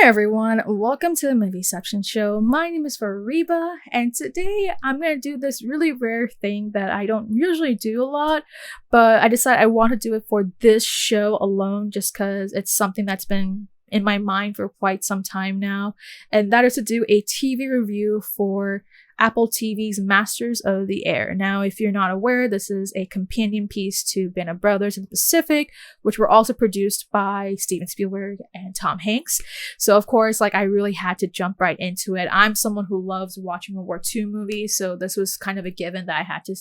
Hi everyone, welcome to the Movieception Show. My name is Fariba, and today I'm going to do this really rare thing that I don't usually do a lot, but I decided I want to do it for this show alone just because it's something that's been in my mind for quite some time now, and that is to do a TV review for Apple TV's Masters of the Air. Now, if you're not aware, this is a companion piece to Band of Brothers in the Pacific, which were also produced by Steven Spielberg and Tom Hanks. So, of course, I really had to jump right into it. I'm someone who loves watching World War II movies, so this was kind of a given that I had to,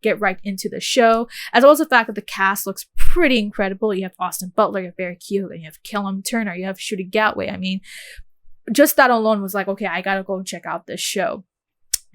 get right into the show, as well as the fact that the cast looks pretty incredible. You have Austin Butler, you have Barry Keoghan, you have Callum Turner, you have Ncuti Gatwa. I mean, just that alone was like, okay, I gotta go check out this show.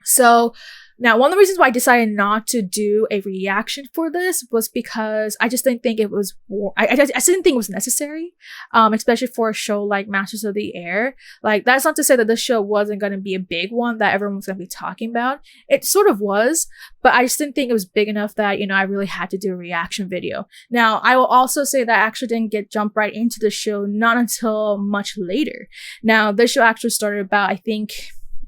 So now, one of the reasons why I decided not to do a reaction for this was because I just didn't think it was, I just didn't think it was necessary, especially for a show like Masters of the Air. That's not to say that this show wasn't going to be a big one that everyone was going to be talking about. It sort of was, but I just didn't think it was big enough that, I really had to do a reaction video. Now, I will also say that I actually didn't jump right into the show, not until much later. Now, this show actually started about, I think,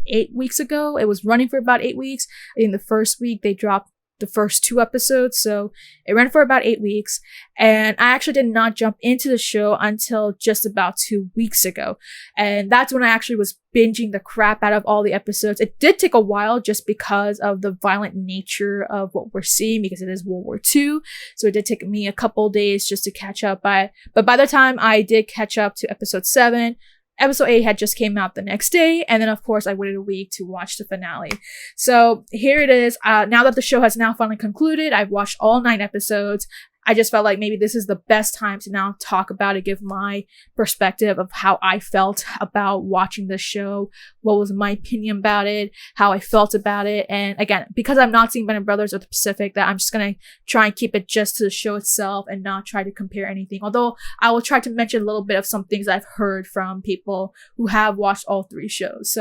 8 weeks ago. It was running for about 8 weeks. In the first week, they dropped the first 2 episodes, so it ran for about 8 weeks. And I actually did not jump into the show until just about 2 weeks ago. And that's when I actually was binging the crap out of all the episodes. It did take a while just because of the violent nature of what we're seeing, because it is World War II. So it did take me a couple days just to catch up. But by the time I did catch up to episode 7, Episode 8 had just came out the next day, and then of course I waited a week to watch the finale. So here it is. Now that the show has now finally concluded, I've watched all 9 episodes. I just felt like maybe this is the best time to now talk about it, give my perspective of how I felt about watching the show, what was my opinion about it, how I felt about it. And again, because I'm not seeing Band of Brothers or the Pacific, that I'm just going to try and keep it just to the show itself and not try to compare anything. Although I will try to mention a little bit of some things I've heard from people who have watched all 3 shows.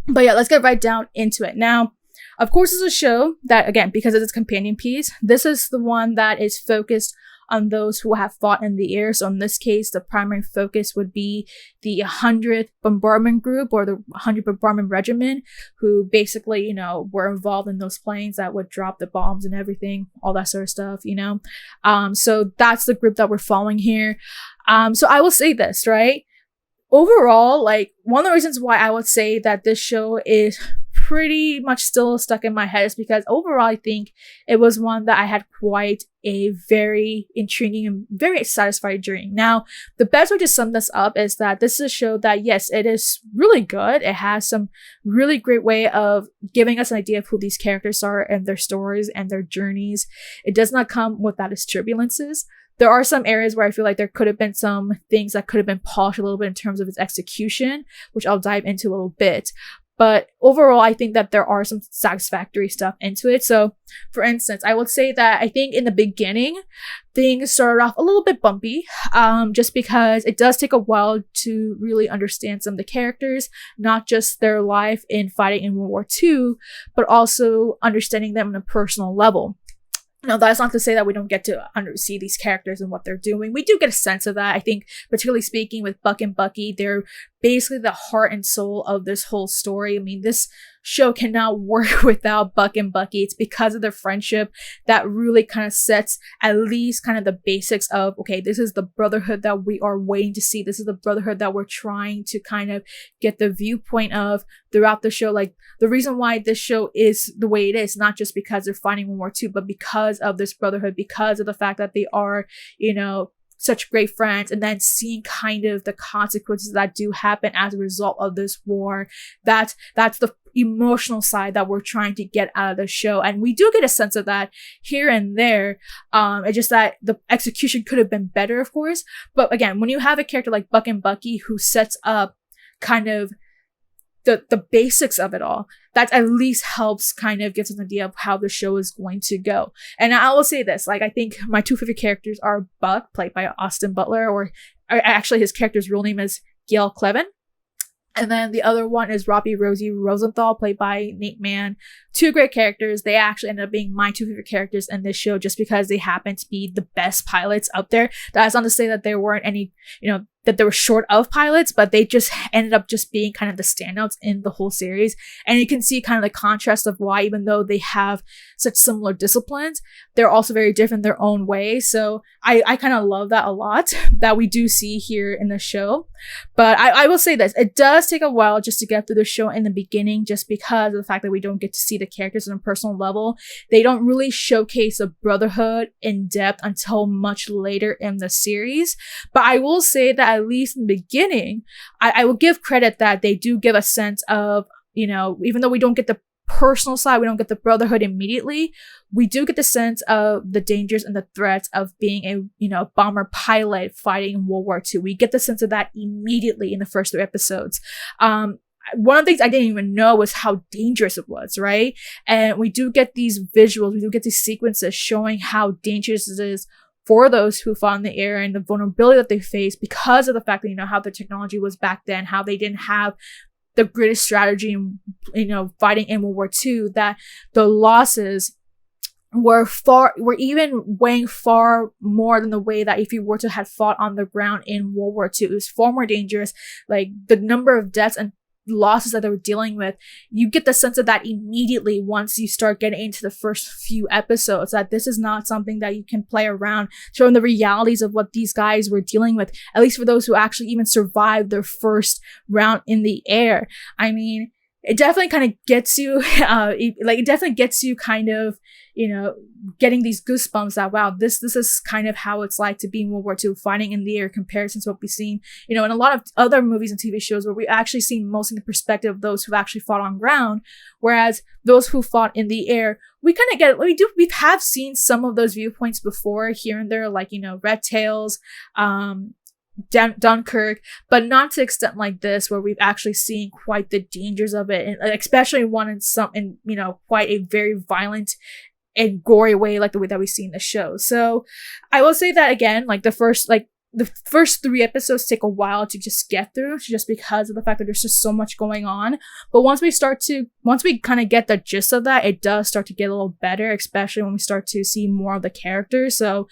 But yeah, let's get right down into it. Now, of course, it's a show that, again, because it's its companion piece, this is the one that is focused on those who have fought in the air. So in this case, the primary focus would be the 100th Bombardment Group, or the 100th Bombardment Regiment, who basically, were involved in those planes that would drop the bombs and everything, all that sort of stuff, So that's the group that we're following here. So I will say this, right? Overall, one of the reasons why I would say that this show is pretty much still stuck in my head is because overall I think it was one that I had quite a very intriguing and very satisfying journey. Now, the best way to sum this up is that this is a show that, yes, it is really good. It has some really great way of giving us an idea of who these characters are and their stories and their journeys. It does not come without its turbulences. There are some areas where I feel like there could have been some things that could have been polished a little bit in terms of its execution, which I'll dive into a little bit. But overall, I think that there are some satisfactory stuff into it. So, for instance, I would say that I think in the beginning, things started off a little bit bumpy, just because it does take a while to really understand some of the characters, not just their life in fighting in World War II, but also understanding them on a personal level. Now, that's not to say that we don't get to see these characters and what they're doing. We do get a sense of that. I think, particularly speaking with Buck and Bucky, they're basically the heart and soul of this whole story. I mean, this show cannot work without Buck and Bucky. It's because of their friendship that really kind of sets at least kind of the basics of, okay, this is the brotherhood that we are waiting to see. This is the brotherhood that we're trying to kind of get the viewpoint of throughout the show. The reason why this show is the way it is, not just because they're fighting World War II, but because of this brotherhood, because of the fact that they are, such great friends, and then seeing kind of the consequences that do happen as a result of this war. That's the emotional side that we're trying to get out of the show, and we do get a sense of that here and there. It's just that the execution could have been better, of course. But again, when you have a character like Buck and Bucky who sets up kind of the basics of it all, that at least helps kind of gives us an idea of how the show is going to go. And I will say this, I think my 2 favorite characters are Buck, played by Austin Butler, or actually his character's real name is Gail Clevin. And then the other one is Robbie Rosie Rosenthal, played by Nate Mann, two great characters. They actually ended up being my two favorite characters in this show just because they happen to be the best pilots out there. That's not to say that there weren't any, that they were short of pilots, but they just ended up just being kind of the standouts in the whole series. And you can see kind of the contrast of why, even though they have such similar disciplines, they're also very different in their own way. So I kind of love that a lot, that we do see here in the show. But I will say this, it does take a while just to get through the show in the beginning, just because of the fact that we don't get to see the characters on a personal level. They don't really showcase a brotherhood in depth until much later in the series. But I will say that at least in the beginning, I will give credit that they do give a sense of, even though we don't get the personal side, we don't get the brotherhood immediately, we do get the sense of the dangers and the threats of being a bomber pilot fighting in World War II. We get the sense of that immediately in the first 3 episodes. One of the things I didn't even know was how dangerous it was, right? And we do get these visuals, we do get these sequences showing how dangerous it is for those who fought in the air and the vulnerability that they faced because of the fact that, how the technology was back then, how they didn't have the greatest strategy in, fighting in World War II, that the losses were even weighing far more than the way that if you were to have fought on the ground in World War II. It was far more dangerous. Like, the number of deaths and losses that they were dealing with, you get the sense of that immediately once you start getting into the first few episodes, that this is not something that you can play around, showing the realities of what these guys were dealing with, at least for those who actually even survived their first round in the air. I mean, it definitely kind of gets you, it definitely gets you kind of, getting these goosebumps that, wow, this is kind of how it's like to be in World War II, fighting in the air, comparison to what we've seen, in a lot of other movies and TV shows where we actually see mostly the perspective of those who actually fought on ground, whereas those who fought in the air, we kind of get, we have seen some of those viewpoints before here and there, like, Red Tails, Dunkirk, but not to extent like this, where we've actually seen quite the dangers of it, and especially one in quite a very violent and gory way, like the way that we see in the show. So I will say that again, like the first 3 episodes take a while to just get through, just because of the fact that there's just so much going on. But once we kind of get the gist of that, it does start to get a little better, especially when we start to see more of the characters. So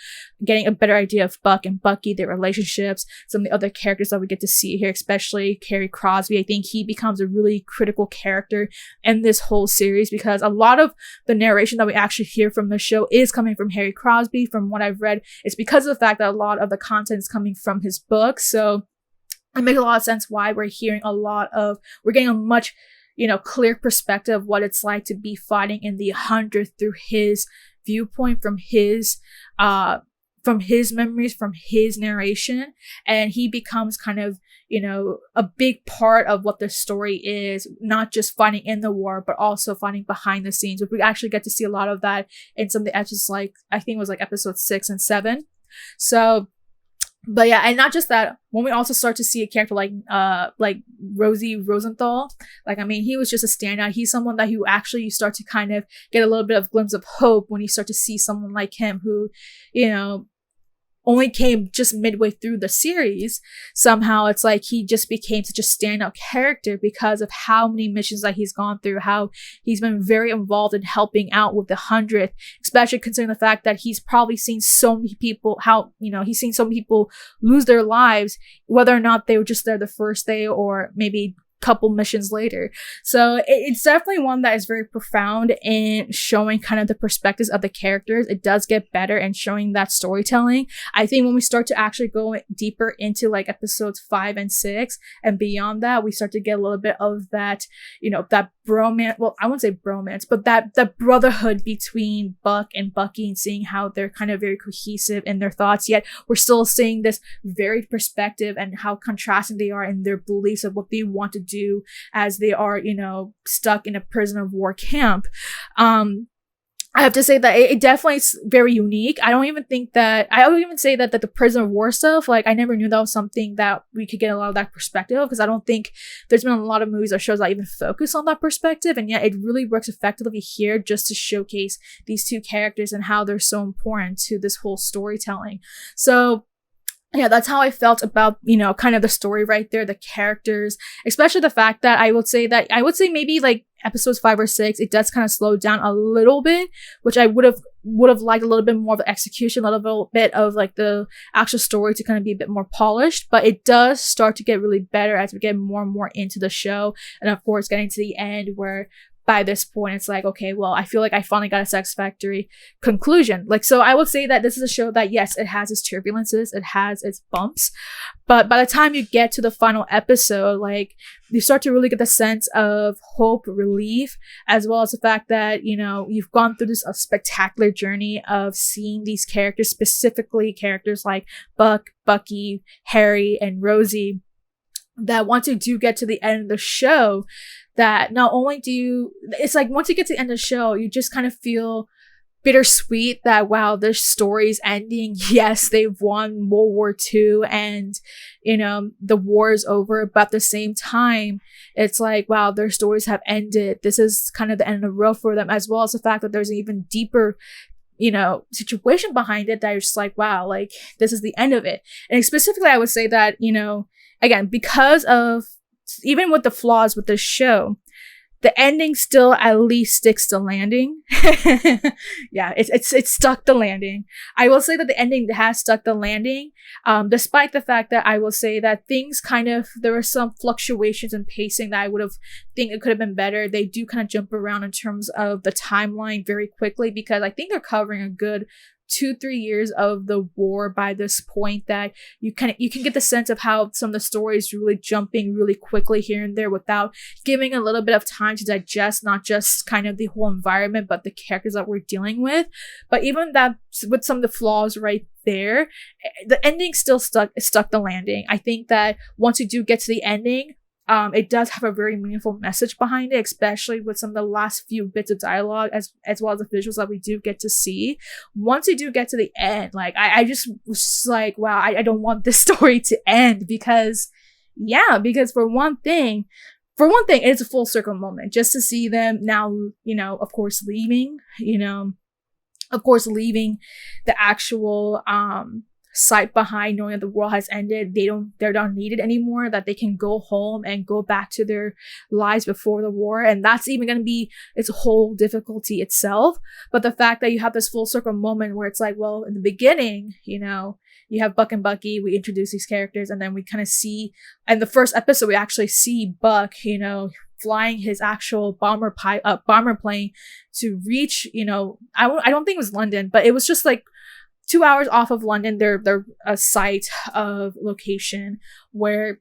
getting a better idea of Buck and Bucky, their relationships, some of the other characters that we get to see here, especially Carrie Crosby. I think he becomes a really critical character in this whole series, because a lot of the narration that we actually hear from the show is coming from Harry Crosby. From what I've read, it's because of the fact that a lot of the content is coming from his book. So it makes a lot of sense why we're getting a much, clear perspective of what it's like to be fighting in the 100th through his viewpoint, from his memories, from his narration. And he becomes kind of, a big part of what the story is, not just fighting in the war, but also fighting behind the scenes. We actually get to see a lot of that in some of the episodes, like, I think it was like episodes 6 and 7. So, but yeah, and not just that, when we also start to see a character like Rosie Rosenthal, he was just a standout. He's someone that you start to kind of get a little bit of glimpse of hope when you start to see someone like him who, only came just midway through the series. Somehow it's like he just became such a standout character because of how many missions that he's gone through, how he's been very involved in helping out with the 100th, especially considering the fact that he's probably seen so many people, he's seen so many people lose their lives, whether or not they were just there the first day or maybe couple missions later. So it's definitely one that is very profound in showing kind of the perspectives of the characters. It does get better in showing that storytelling. I think when we start to actually go deeper into like episodes 5 and 6 and beyond that, we start to get a little bit of that, that bromance. Well, I wouldn't say bromance, but that brotherhood between Buck and Bucky, and seeing how they're kind of very cohesive in their thoughts, yet we're still seeing this varied perspective and how contrasting they are in their beliefs of what they want to do as they are, stuck in a prisoner of war camp. I have to say that it definitely is very unique. I would even say that the prisoner of war stuff, like, I never knew that was something that we could get a lot of that perspective of, because I don't think there's been a lot of movies or shows that even focus on that perspective, and yet it really works effectively here just to showcase these two characters and how they're so important to this whole storytelling. So yeah, that's how I felt about, kind of the story right there, the characters, especially the fact that I would say maybe like episodes 5 or 6, it does kind of slow down a little bit, which I would have liked a little bit more of the execution, a little bit of like the actual story to kind of be a bit more polished, but it does start to get really better as we get more and more into the show. And of course, getting to the end where by this point it's like, okay, well, I feel like I finally got a satisfactory conclusion. Like, so I would say that this is a show that, yes, it has its turbulences, it has its bumps, but by the time you get to the final episode, like, you start to really get the sense of hope, relief, as well as the fact that, you've gone through this spectacular journey of seeing these characters, specifically characters like Bucky, Harry, and Rosie, that once you do get to the end of the show, that not only it's like once you get to the end of the show, you just kind of feel bittersweet that, wow, this story's ending. Yes, they've won World War II and, the war is over. But at the same time, it's like, wow, their stories have ended. This is kind of the end of the road for them, as well as the fact that there's an even deeper situation behind it that you're just like, wow, like, this is the end of it. And specifically, I would say that, again, because of, even with the flaws with this show, the ending still at least sticks the landing. Yeah, it's stuck the landing. I will say that the ending has stuck the landing, despite the fact that I will say that things there were some fluctuations in pacing that I would have think it could have been better. They do kind of jump around in terms of the timeline very quickly, because I think they're covering a good 2-3 years of the war by this point, that you can get the sense of how some of the stories really jumping really quickly here and there without giving a little bit of time to digest not just kind of the whole environment but the characters that we're dealing with. But even that, with some of the flaws right there, the ending still stuck the landing. I think that once you do get to the ending, it does have a very meaningful message behind it, especially with some of the last few bits of dialogue, as well as the visuals that we do get to see. Once you do get to the end, like, I just was like, wow, I don't want this story to end, because for one thing, it's a full circle moment just to see them now, of course, leaving the actual, site behind, knowing that the world has ended. They're not needed anymore, that they can go home and go back to their lives before the war. And that's even going to be its whole difficulty itself. But the fact that you have this full circle moment where it's like, well, in the beginning, you have Buck and Bucky, we introduce these characters, and then we kind of see, in the first episode, we actually see Buck, flying his actual bomber plane to reach, I don't think it was London, but it was just like 2 hours off of London. They're a site of location where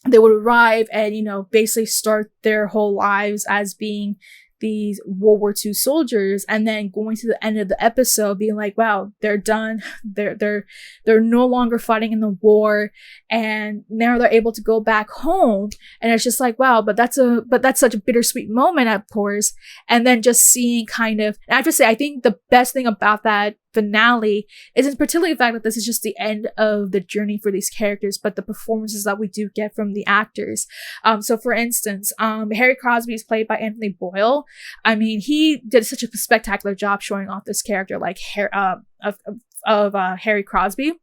they would arrive and, basically start their whole lives as being these World War II soldiers, and then going to the end of the episode being like, wow, they're done. They're no longer fighting in the war, and now they're able to go back home. And it's just like, wow, but that's such a bittersweet moment, of course. And then just seeing and I have to say, I think the best thing about that finale isn't particularly the fact that this is just the end of the journey for these characters, but the performances that we do get from the actors. So for instance, Harry Crosby is played by Anthony Boyle. I mean, he did such a spectacular job showing off this character like Harry Crosby.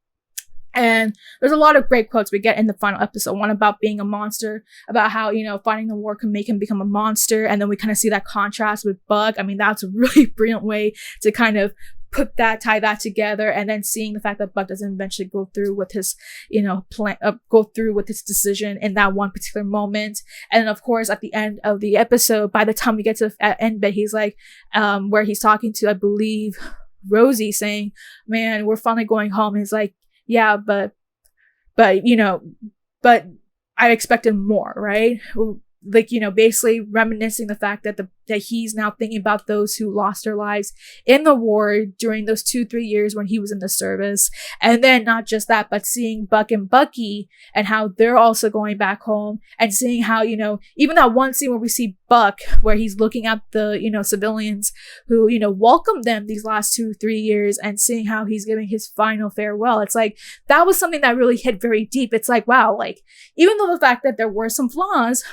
And there's a lot of great quotes we get in the final episode. One about being a monster, about how, fighting the war can make him become a monster. And then we kind of see that contrast with Buck. I mean, that's a really brilliant way to kind of tie that together, and then seeing the fact that Buck doesn't eventually go through with his, go through with his decision in that one particular moment. And then, of course, at the end of the episode, by the time we get to the end bit, he's like, where he's talking to, I believe, Rosie, saying, man, we're finally going home. And he's like, yeah, but I expected more, right? Like, basically reminiscing the fact that that he's now thinking about those who lost their lives in the war during those 2-3 years when he was in the service. And then not just that, but seeing Buck and Bucky and how they're also going back home, and seeing how, even that one scene where we see Buck, where he's looking at the, civilians who, welcomed them these last 2-3 years, and seeing how he's giving his final farewell. It's like, that was something that really hit very deep. It's like, wow, even though the fact that there were some flaws,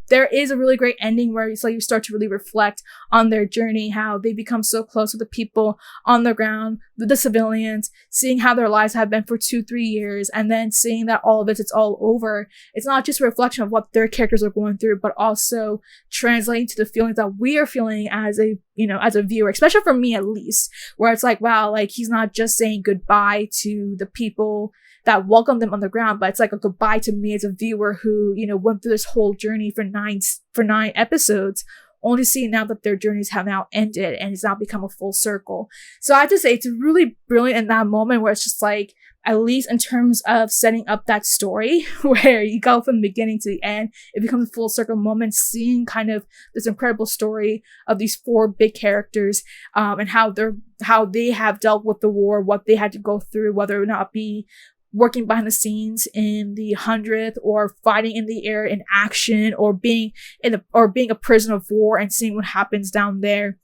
there is a really great ending where it's like you start to really reflect on their journey, how they become so close with the people on the ground, with the civilians, seeing how their lives have been for 2-3 years, and then seeing that all of it's all over. It's not just a reflection of what their characters are going through, but also translating to the feelings that we are feeling as a, as a viewer, especially for me at least, where it's like, wow, like he's not just saying goodbye to the people that welcomed them on the ground, but it's like a goodbye to me as a viewer who, went through this whole journey for nine episodes, only to see now that their journeys have now ended and it's now become a full circle. So I have to say it's really brilliant in that moment where it's just like, at least in terms of setting up that story where you go from the beginning to the end, it becomes a full circle moment, seeing kind of this incredible story of these 4 big characters, and how they have dealt with the war, what they had to go through, whether or not be working behind the scenes in the 100th or fighting in the air in action or being a prisoner of war and seeing what happens down there.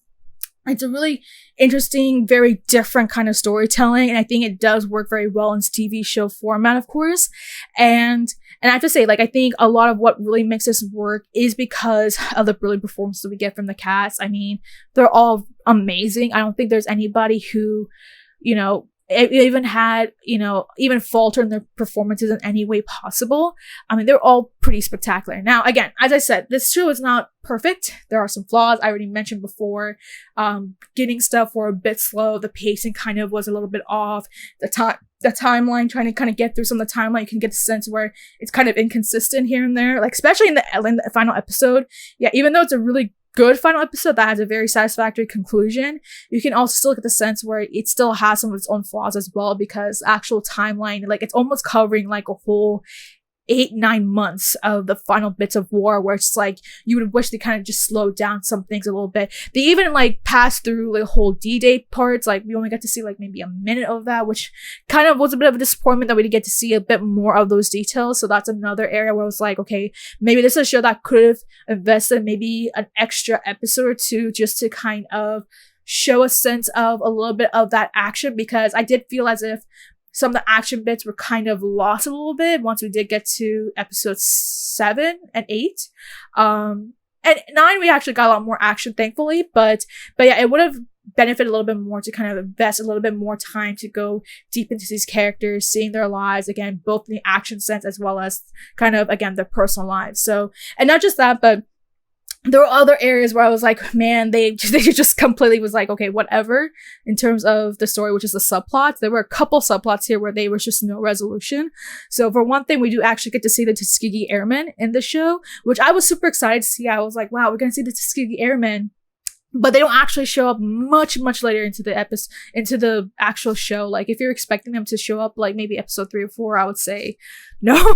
It's a really interesting, very different kind of storytelling, and I think it does work very well in TV show format, of course. And I have to say, like, I think a lot of what really makes this work is because of the brilliant performances that we get from the cast. I mean, they're all amazing. I don't think there's anybody who, even had, even falter in their performances in any way possible. I mean, they're all pretty spectacular. Now, again, as I said, this show is not perfect. There are some flaws. I already mentioned before. Getting stuff were a bit slow. The pacing kind of was a little bit off. The timeline, trying to kind of get through some of the timeline, you can get the sense where it's kind of inconsistent here and there. Like, especially in the final episode. Yeah, even though it's a really good final episode that has a very satisfactory conclusion, you can also still get the sense where it still has some of its own flaws as well, because actual timeline, like, it's almost covering like a whole 8-9 months of the final bits of war, where it's like you would wish they kind of just slowed down some things a little bit. They even like passed through like whole D-Day parts. Like, we only got to see like maybe a minute of that, which kind of was a bit of a disappointment that we didn't get to see a bit more of those details. So that's another area where I was like, okay, maybe this is a show that could have invested maybe an extra episode or 2 just to kind of show a sense of a little bit of that action, because I did feel as if some of the action bits were kind of lost a little bit once we did get to episodes 7 and 8. And 9, we actually got a lot more action, thankfully. But yeah, it would have benefited a little bit more to kind of invest a little bit more time to go deep into these characters, seeing their lives, again, both in the action sense as well as kind of, again, their personal lives. So, and not just that, but there were other areas where I was like, man, they just completely was like, okay, whatever, in terms of the story, which is the subplots. There were a couple subplots here where there was just no resolution. So for one thing, we do actually get to see the Tuskegee Airmen in the show, which I was super excited to see. I was like, wow, we're going to see the Tuskegee Airmen. But they don't actually show up much later into the actual show. Like, if you're expecting them to show up like maybe episode 3 or 4, I would say no.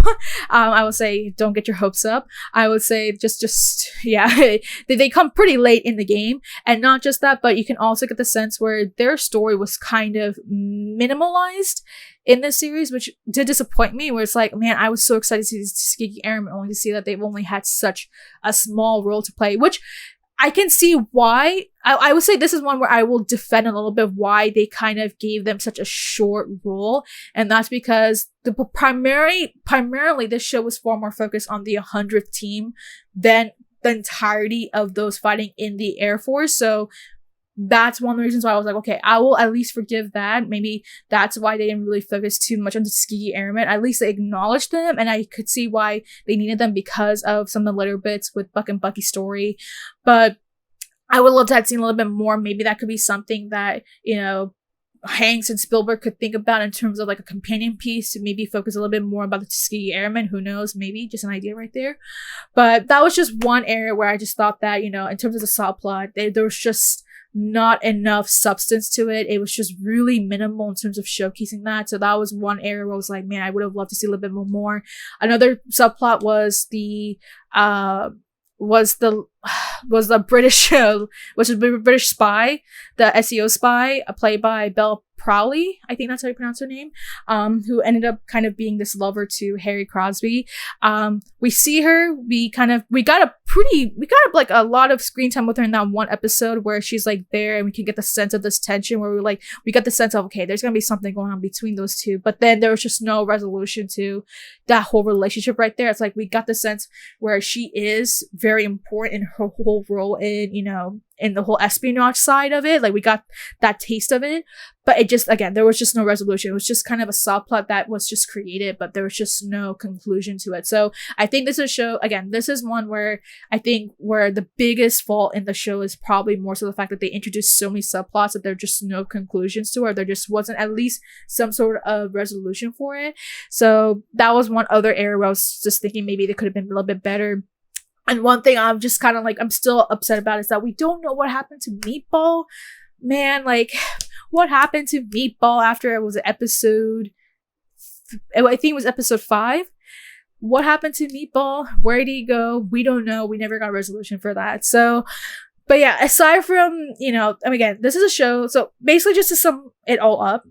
I would say don't get your hopes up. I would say just yeah, they come pretty late in the game. And not just that, but you can also get the sense where their story was kind of minimalized in this series, which did disappoint me, where it's like, man, I was so excited to see these Tuskegee Airmen, only to see that they've only had such a small role to play, which I can see why. I would say this is one where I will defend a little bit why they kind of gave them such a short role. And that's because primarily this show was far more focused on the 100th team than the entirety of those fighting in the Air Force. So that's one of the reasons why I was like, okay, I will at least forgive that. Maybe that's why they didn't really focus too much on the Tuskegee Airmen. At least they acknowledged them, and I could see why they needed them because of some of the later bits with Buck and Bucky's story. But I would love to have seen a little bit more. Maybe that could be something that, Hanks and Spielberg could think about in terms of like a companion piece to maybe focus a little bit more about the Tuskegee Airmen. Who knows? Maybe just an idea right there. But that was just one area where I just thought that, in terms of the subplot, there was just not enough substance to it. It was just really minimal in terms of showcasing that. So that was one area where I was like, man, I would have loved to see a little bit more. Another subplot was the British British spy, the SEO spy, played by Belle Prowley, I think that's how you pronounce her name, who ended up kind of being this lover to Harry Crosby. We see her, we got a we got like a lot of screen time with her in that one episode where she's like there, and we can get the sense of this tension where we got the sense of, okay, there's gonna be something going on between those two, but then there was just no resolution to that whole relationship right there. It's like we got the sense where she is very important in her whole role in, you know, in the whole espionage side of it. Like we got that taste of it, but it just, again, there was just no resolution. It was just kind of a subplot that was just created, but there was just no conclusion to it. So I think this is a show, again, this is one where I think where the biggest fault in the show is probably more so the fact that they introduced so many subplots that there are just no conclusions to it, or there just wasn't at least some sort of resolution for it. So that was one other area where I was just thinking maybe they could have been a little bit better. And one thing I'm just kind of like, I'm still upset about is that we don't know what happened to Meatball. Man, like, what happened to Meatball after it was episode, I think it was episode 5. What happened to Meatball? Where did he go? We don't know. We never got a resolution for that. So, but yeah, aside from, you know, I mean, again, this is a show. So basically just to sum it all up,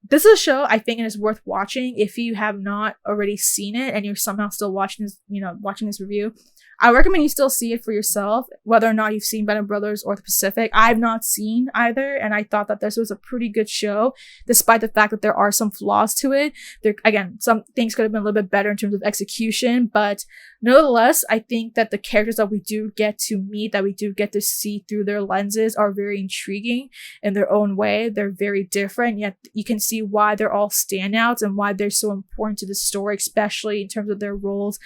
this is a show I think it is worth watching if you have not already seen it and you're somehow still watching this, you know, watching this review. I recommend you still see it for yourself, whether or not you've seen Band of Brothers or The Pacific. I've not seen either, and I thought that this was a pretty good show, despite the fact that there are some flaws to it. There, again, some things could have been a little bit better in terms of execution, but nevertheless, I think that the characters that we do get to meet, that we do get to see through their lenses, are very intriguing in their own way. They're very different, yet you can see why they're all standouts and why they're so important to the story, especially in terms of their roles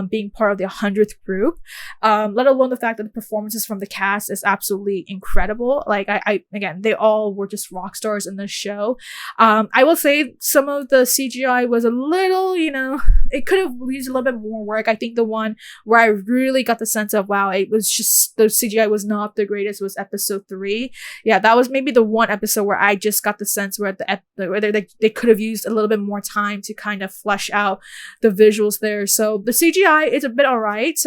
being part of the 100th group, let alone the fact that the performances from the cast is absolutely incredible. Like I again, they all were just rock stars in this show. I will say some of the CGI was a little, you know, it could have used a little bit more work. I think the one where I really got the sense of, wow, it was just, the CGI was not the greatest, was episode 3. Yeah, that was maybe the one episode where I just got the sense where they could have used a little bit more time to kind of flesh out the visuals there. So the CGI is a bit alright.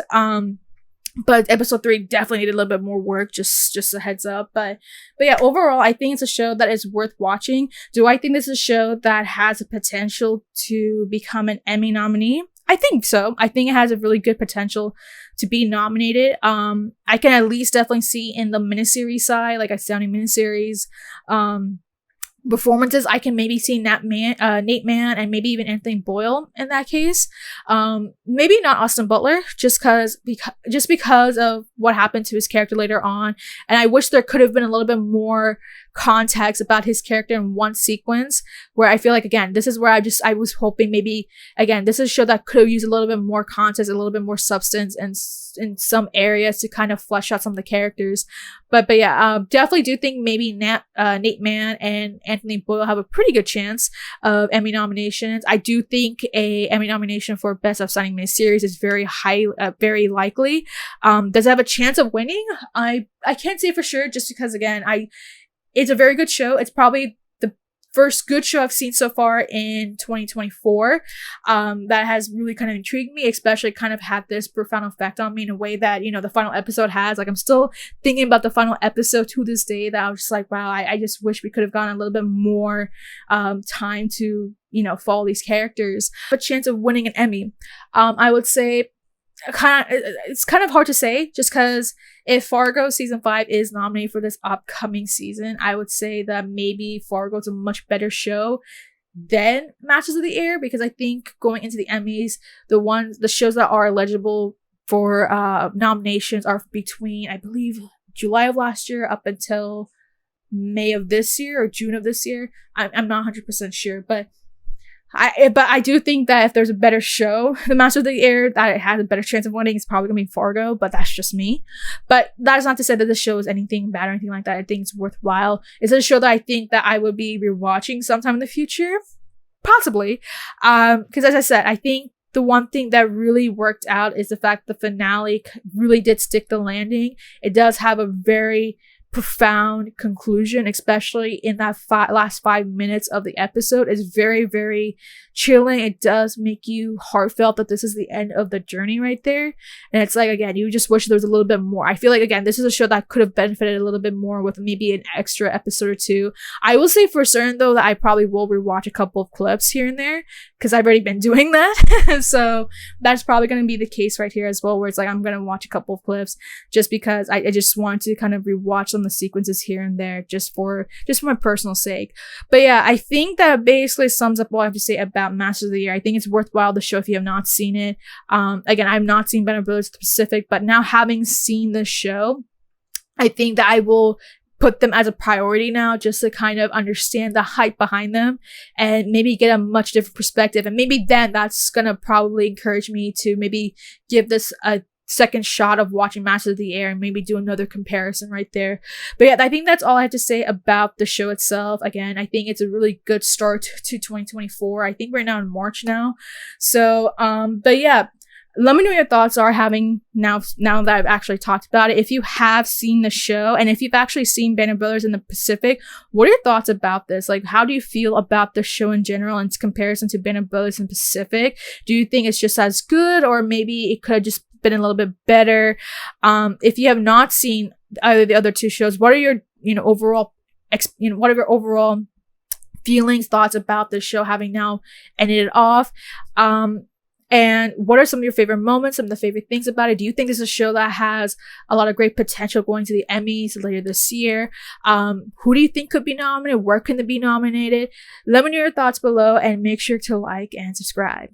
But episode 3 definitely needed a little bit more work, just a heads up. But yeah, overall, I think it's a show that is worth watching. Do I think this is a show that has a potential to become an Emmy nominee? I think so. I think it has a really good potential to be nominated. I can at least definitely see in the miniseries side, like Astounding miniseries, performances, I can maybe see Nate Mann, and maybe even Anthony Boyle in that case. Maybe not Austin Butler, just because of what happened to his character later on. And I wish there could have been a little bit more context about his character in one sequence, where I feel like, again, this is where I was hoping maybe, again, this is a show that could have used a little bit more context, a little bit more substance, and in some areas to kind of flesh out some of the characters. But yeah, definitely do think maybe Nate Mann and Anthony Boyle have a pretty good chance of Emmy nominations. I do think a Emmy nomination for Best Outstanding Miniseries is very very likely. Does it have a chance of winning? I can't say for sure, just because, again, it's a very good show. It's probably the first good show I've seen so far in 2024 that has really kind of intrigued me, especially kind of had this profound effect on me in a way that, you know, the final episode has. Like, I'm still thinking about the final episode to this day, that I was just like, wow, I just wish we could have gotten a little bit more time to, you know, follow these characters. A chance of winning an Emmy, I would say, it's kind of hard to say, just because if Fargo season 5 is nominated for this upcoming season, I would say that maybe Fargo is a much better show than Masters of the Air, because I think going into the Emmys, the shows that are eligible for nominations are between, I believe, July of last year up until May of this year or June of this year. I'm not 100% sure, but I do think that if there's a better show, The Master of the Air, that it has a better chance of winning, it's probably gonna be Fargo, but that's just me. But that is not to say that the show is anything bad or anything like that. I think it's worthwhile. It's a show that I think that I would be rewatching sometime in the future, possibly. Because as I said, I think the one thing that really worked out is the fact the finale really did stick the landing. It does have a very profound conclusion, especially in that last 5 minutes of the episode, is very, very chilling. It does make you heartfelt that this is the end of the journey right there. And it's like, again, you just wish there was a little bit more. I feel like, again, this is a show that could have benefited a little bit more with maybe an extra episode or two. I will say for certain, though, that I probably will rewatch a couple of clips here and there, because I've already been doing that. So that's probably going to be the case right here as well, where it's like I'm going to watch a couple of clips just because I just want to kind of rewatch some of the sequences here and there just for my personal sake. But yeah, I think that basically sums up what I have to say about Masters of the Year. I think it's worthwhile to show if you have not seen it. Again, I've not seen Band of Brothers specific, but now having seen the show, I think that I will put them as a priority now, just to kind of understand the hype behind them and maybe get a much different perspective. And maybe then that's gonna probably encourage me to maybe give this a second shot of watching Masters of the Air and maybe do another comparison right there. But yeah, I think that's all I have to say about the show itself. Again, I think it's a really good start to 2024. I think we're now in March now. So, but yeah, let me know what your thoughts are having now that I've actually talked about it. If you have seen the show and if you've actually seen Band of Brothers in the Pacific, what are your thoughts about this? Like, how do you feel about the show in general in comparison to Band of Brothers in Pacific? Do you think it's just as good, or maybe it could have just been a little bit better? If you have not seen either of the other two shows, what are your overall feelings, thoughts about this show having now ended it off? And what are some of your favorite moments, some of the favorite things about it? Do you think this is a show that has a lot of great potential going to the Emmys later this year? Who do you think could be nominated? Where can they be nominated? Let me know your thoughts below, and make sure to like and subscribe.